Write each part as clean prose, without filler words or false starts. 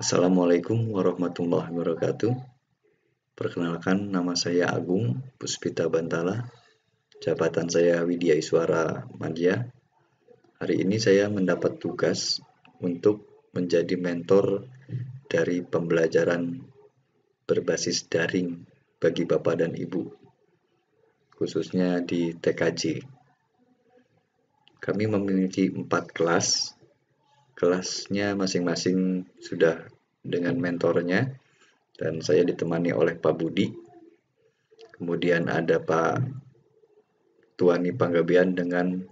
Assalamualaikum warahmatullahi wabarakatuh. Perkenalkan, nama saya Agung Puspita Bantala. Jabatan saya Widya Iswara Madya. Hari ini saya mendapat tugas untuk menjadi mentor dari pembelajaran berbasis daring bagi Bapak dan Ibu, khususnya di TKJ. Kami memiliki 4 kelas. Kelasnya masing-masing sudah dengan mentornya, dan saya ditemani oleh Pak Budi. Kemudian ada Pak Tuani Panggabean dengan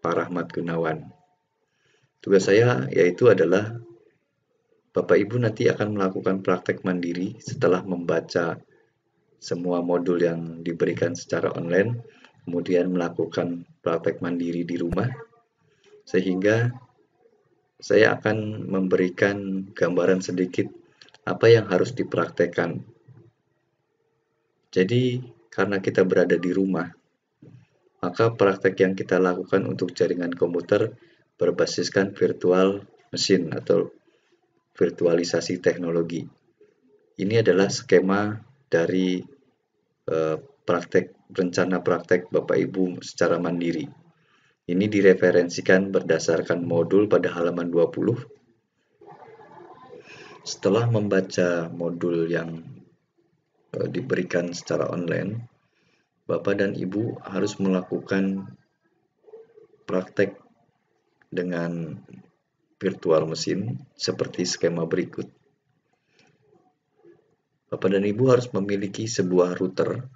Pak Rahmat Gunawan. Tugas saya yaitu adalah Bapak Ibu nanti akan melakukan praktek mandiri setelah membaca semua modul yang diberikan secara online, kemudian melakukan praktek mandiri di rumah, sehingga saya akan memberikan gambaran sedikit apa yang harus dipraktekkan. Jadi, karena kita berada di rumah, maka praktek yang kita lakukan untuk jaringan komputer berbasiskan virtual mesin atau virtualisasi teknologi. Ini adalah skema dari rencana praktek Bapak Ibu secara mandiri. Ini direferensikan berdasarkan modul pada halaman 20. Setelah membaca modul yang diberikan secara online, Bapak dan Ibu harus melakukan praktek dengan virtual mesin seperti skema berikut. Bapak dan Ibu harus memiliki sebuah router,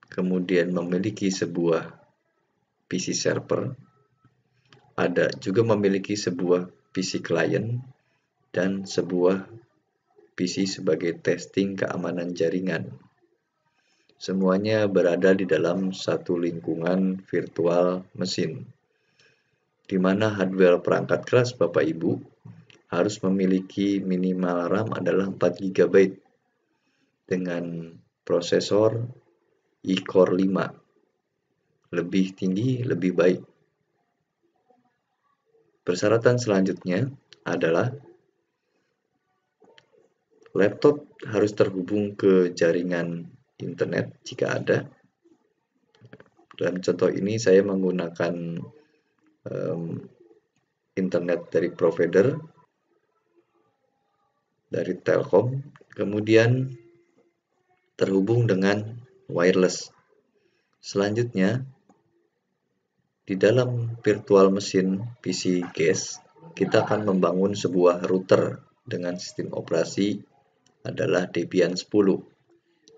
kemudian memiliki sebuah PC server, ada juga memiliki sebuah PC client, dan sebuah PC sebagai testing keamanan jaringan. Semuanya berada di dalam satu lingkungan virtual mesin, di mana hardware perangkat keras Bapak Ibu harus memiliki minimal RAM adalah 4 GB dengan prosesor i-Core 5. Lebih tinggi, lebih baik. Persyaratan selanjutnya adalah laptop harus terhubung ke jaringan internet jika ada. Dalam contoh ini saya menggunakan internet dari provider, dari Telkom, kemudian terhubung dengan wireless. Selanjutnya, di dalam virtual mesin PC GES, kita akan membangun sebuah router dengan sistem operasi adalah Debian 10,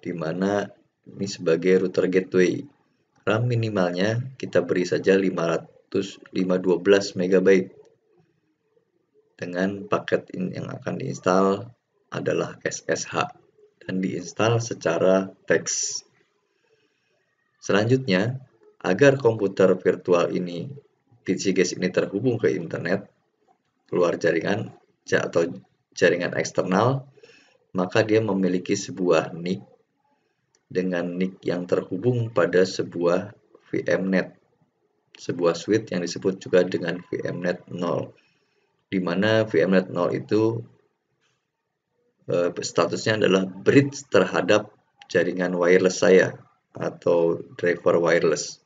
di mana ini sebagai router gateway. RAM minimalnya kita beri saja 512 MB. Dengan paket yang akan diinstal adalah SSH dan diinstal secara teks. Selanjutnya, agar komputer virtual ini, PC GES ini terhubung ke internet, keluar jaringan atau jaringan eksternal, maka dia memiliki sebuah NIC dengan NIC yang terhubung pada sebuah VMnet, sebuah suite yang disebut juga dengan VMnet 0, di mana VMnet 0 itu statusnya adalah bridge terhadap jaringan wireless saya atau driver wireless.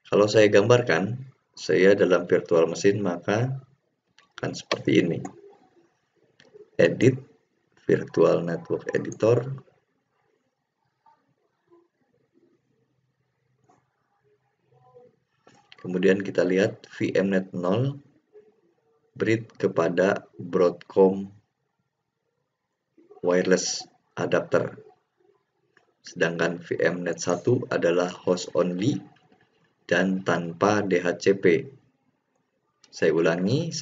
Kalau saya gambarkan, saya dalam virtual mesin maka akan seperti ini. Edit Virtual Network Editor. Kemudian kita lihat VMnet 0 bridge kepada Broadcom wireless adapter. Sedangkan VMnet 1 adalah host only dan tanpa DHCP. Saya ulangi,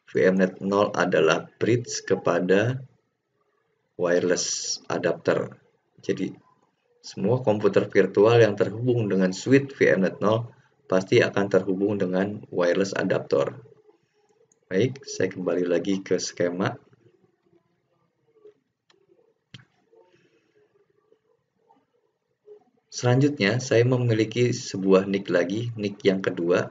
VMnet 0 adalah bridge kepada wireless adapter. Jadi, semua komputer virtual yang terhubung dengan suite VMnet 0 pasti akan terhubung dengan wireless adapter. Baik, saya kembali lagi ke skema. Selanjutnya, saya memiliki sebuah NIC lagi, NIC yang kedua,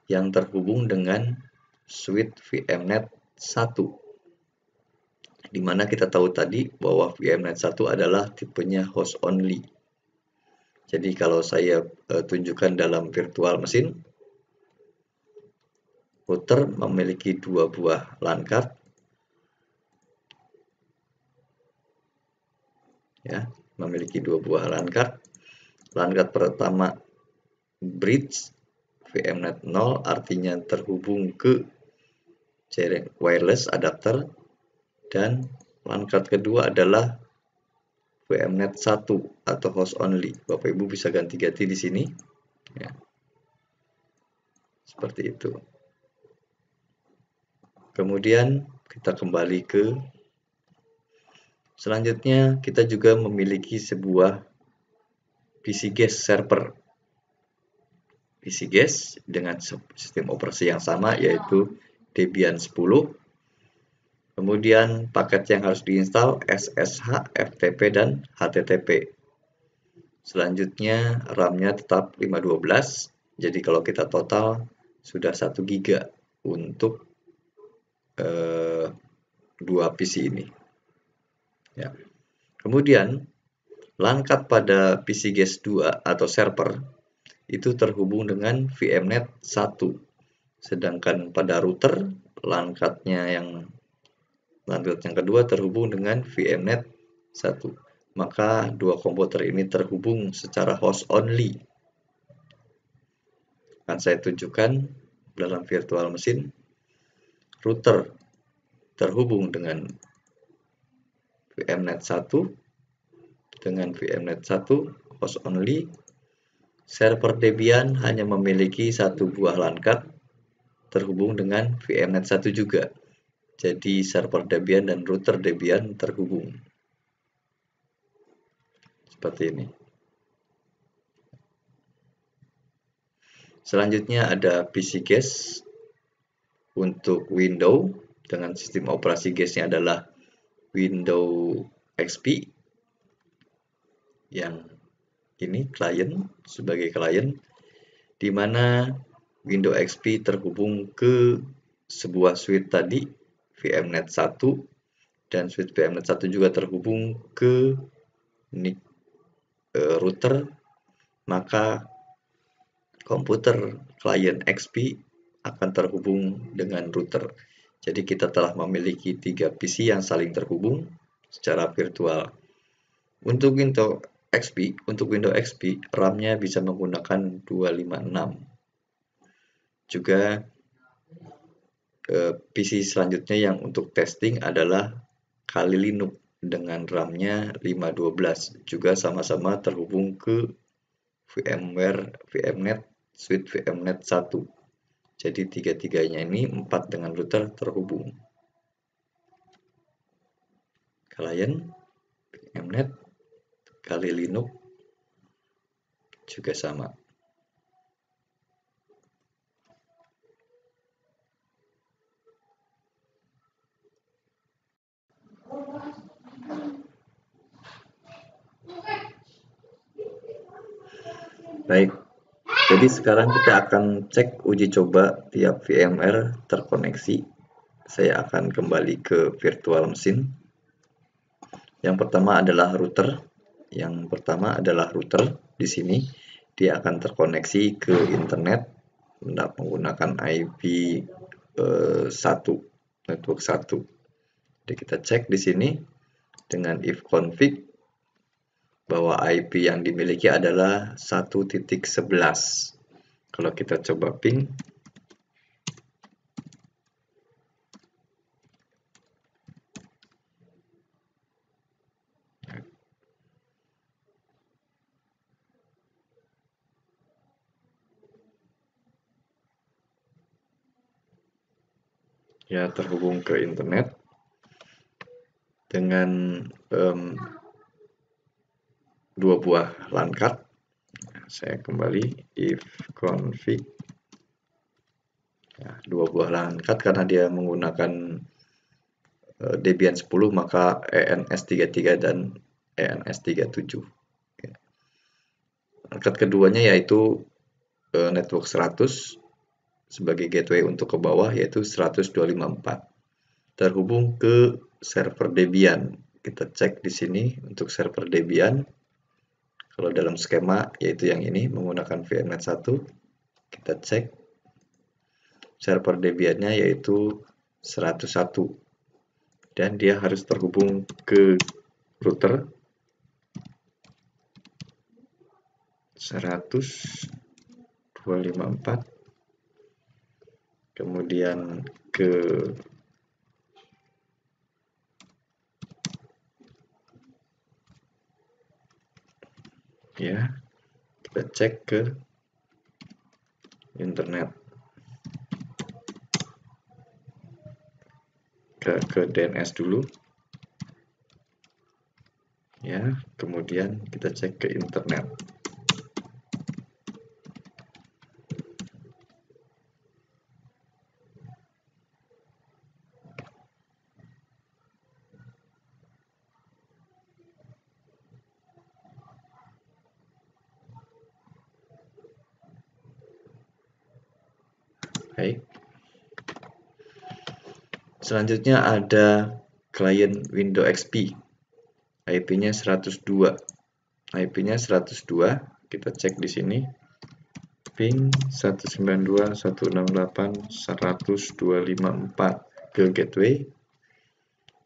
yang terhubung dengan suite VMnet 1, di mana kita tahu tadi bahwa VMnet 1 adalah tipenya host only. Jadi kalau saya tunjukkan dalam virtual mesin, router memiliki 2 buah LAN card, ya, memiliki 2 buah LAN card. LAN card pertama bridge VMnet 0, artinya terhubung ke jaring wireless adapter, dan LAN card kedua adalah VMnet 1 atau host only. Bapak Ibu bisa ganti-ganti di sini, ya. Seperti itu. Kemudian kita kembali ke selanjutnya, kita juga memiliki sebuah PC guest server. PC guest dengan sistem operasi yang sama, yaitu Debian 10. Kemudian paket yang harus diinstal SSH, FTP, dan HTTP. Selanjutnya RAM-nya tetap 512. Jadi kalau kita total sudah 1 GB untuk 2 PC ini. Ya. Kemudian LAN card pada PC guest 2 atau server itu terhubung dengan VMnet 1. Sedangkan pada router LAN card-nya yang kedua terhubung dengan VMnet 1. Maka dua komputer ini terhubung secara host only. Akan saya tunjukkan dalam virtual mesin. Router terhubung dengan VMnet 1 dengan VMnet 1 host only. Server Debian hanya memiliki 1 buah LAN card terhubung dengan VMnet 1 juga. Jadi server Debian dan router Debian terhubung. Seperti ini. Selanjutnya ada PC guest untuk Windows dengan sistem operasi guestnya adalah Windows XP. Yang ini klien sebagai klien, di mana Windows XP terhubung ke sebuah suite tadi VMnet 1, dan suite VMnet 1 juga terhubung ke NIC router, maka komputer klien XP akan terhubung dengan router. Jadi kita telah memiliki 3 PC yang saling terhubung secara virtual. Untuk Windows XP, RAM-nya bisa menggunakan 256. Juga PC selanjutnya yang untuk testing adalah Kali Linux dengan RAM-nya 512. Juga sama-sama terhubung ke VMnet suite VMnet 1. Jadi tiga-tiganya ini 4 dengan router terhubung. Klien, VMnet, Kali Linux juga sama. Baik, jadi sekarang kita akan cek uji coba tiap VMware terkoneksi. Saya akan kembali ke virtual mesin. Yang pertama adalah router. Di sini dia akan terkoneksi ke internet menggunakan IP 1, network 1. Jadi kita cek di sini dengan if config bahwa IP yang dimiliki adalah 1.11. Kalau kita coba ping, ya terhubung ke internet dengan 2 buah LAN card. Saya kembali if config, ya, 2 buah LAN card karena dia menggunakan Debian 10, maka ENS33 dan ENS37. Ya. LAN card keduanya yaitu network 100 sebagai gateway untuk ke bawah, yaitu 100.254. terhubung ke server Debian. Kita cek di sini untuk server Debian. Kalau dalam skema yaitu yang ini menggunakan VMnet 1, kita cek server Debian-nya yaitu 101 dan dia harus terhubung ke router 100.254, kemudian ke kita cek ke internet, ke DNS dulu ya, kemudian kita cek ke internet. Baik. Selanjutnya ada klien Windows XP. IP-nya 102. IP-nya 102, kita cek di sini. Ping 192.168.100.254 ke gateway.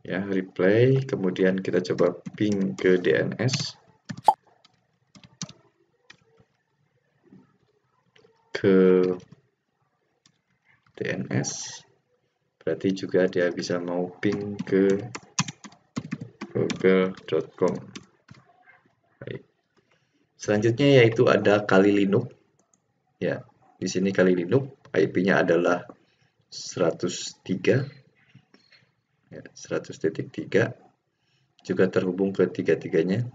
Ya, replay, kemudian kita coba ping ke DNS. Berarti juga dia bisa mau ping ke google.com. Baik. Selanjutnya yaitu ada Kali Linux. Ya, di sini Kali Linux, IP-nya adalah 103. Ya, 100.3. Juga terhubung ke tiga-tiganya.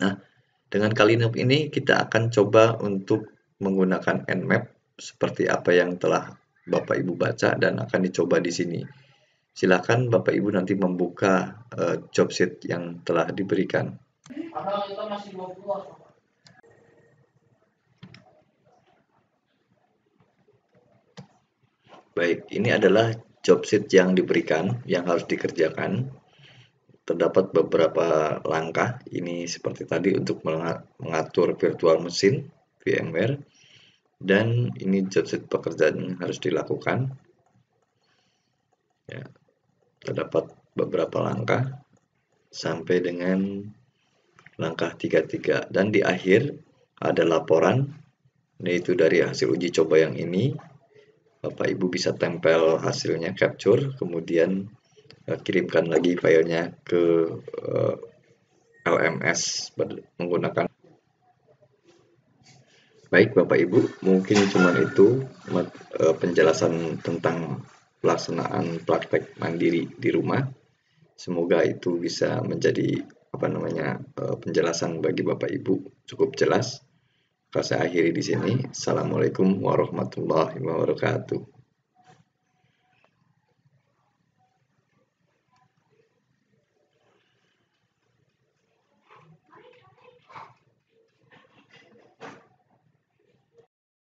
Nah, dengan Kali Linux ini kita akan coba untuk menggunakan Nmap seperti apa yang telah Bapak Ibu baca dan akan dicoba di sini. Silakan Bapak Ibu nanti membuka job sheet yang telah diberikan. Baik, ini adalah job sheet yang diberikan, yang harus dikerjakan. Terdapat beberapa langkah, ini seperti tadi untuk mengatur virtual machine, VMware, dan ini job sheet pekerjaan yang harus dilakukan. Ya, terdapat beberapa langkah sampai dengan langkah 33 dan di akhir ada laporan, yaitu dari hasil uji coba yang ini. Bapak Ibu bisa tempel hasilnya, capture, kemudian kirimkan lagi filenya ke LMS menggunakan. Baik Bapak Ibu, mungkin cuma itu penjelasan tentang pelaksanaan praktek mandiri di rumah. Semoga itu bisa menjadi penjelasan bagi Bapak Ibu cukup jelas. Saya akhiri di sini. Assalamualaikum warahmatullahi wabarakatuh.